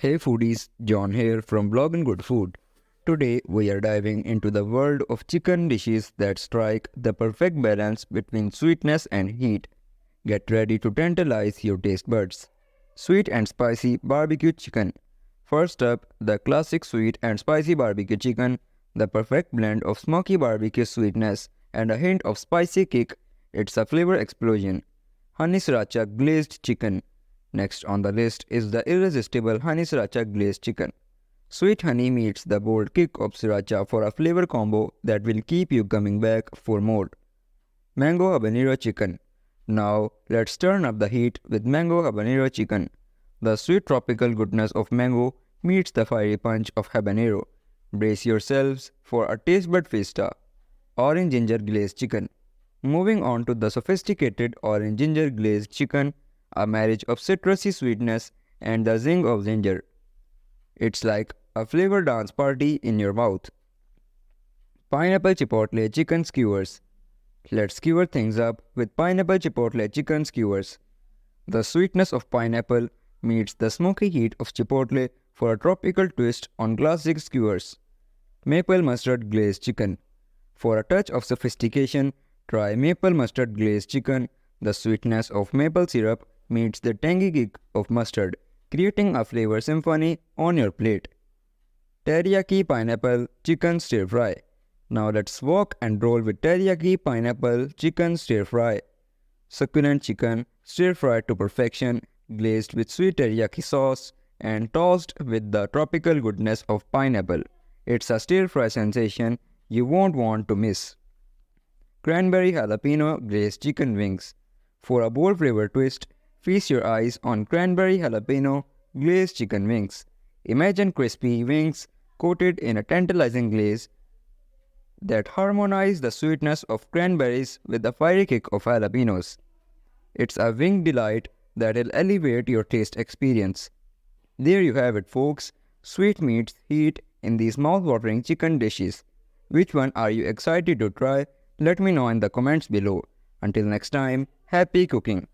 Hey foodies, John here from Blog and Good Food. Today we are diving into the world of chicken dishes that strike the perfect balance between sweetness and heat. Get ready to tantalize your taste buds. Sweet and spicy barbecue chicken. First up, the classic sweet and spicy barbecue chicken, the perfect blend of smoky barbecue sweetness and a hint of spicy kick. It's a flavor explosion. Honey Sriracha glazed chicken. Next on the list is the irresistible honey sriracha glazed chicken. Sweet honey meets the bold kick of sriracha for a flavor combo that will keep you coming back for more. Mango habanero chicken. Now let's turn up the heat with mango habanero chicken. The sweet tropical goodness of mango meets the fiery punch of habanero. Brace yourselves for a taste bud fiesta. Orange ginger glazed chicken. Moving on to the sophisticated orange ginger glazed chicken, a marriage of citrusy sweetness and the zing of ginger. It's like a flavor dance party in your mouth. Pineapple chipotle chicken skewers. Let's skewer things up with pineapple chipotle chicken skewers. The sweetness of pineapple meets the smoky heat of chipotle for a tropical twist on classic skewers. Maple mustard glazed chicken. For a touch of sophistication, try maple mustard glazed chicken. The sweetness of maple syrup meets the tangy kick of mustard, creating a flavor symphony on your plate. Teriyaki Pineapple Chicken Stir-Fry. Now let's walk and roll with Teriyaki Pineapple Chicken Stir-Fry. Succulent chicken stir-fried to perfection, glazed with sweet teriyaki sauce and tossed with the tropical goodness of pineapple. It's a stir-fry sensation you won't want to miss. Cranberry jalapeno glazed chicken wings. For a bold flavor twist, feast your eyes on cranberry jalapeno glazed chicken wings. Imagine crispy wings coated in a tantalizing glaze that harmonize the sweetness of cranberries with the fiery kick of jalapenos. It's a wing delight that'll elevate your taste experience. There you have it, folks. Sweet meets heat in these mouth-watering chicken dishes. Which one are you excited to try? Let me know in the comments below. Until next time, happy cooking!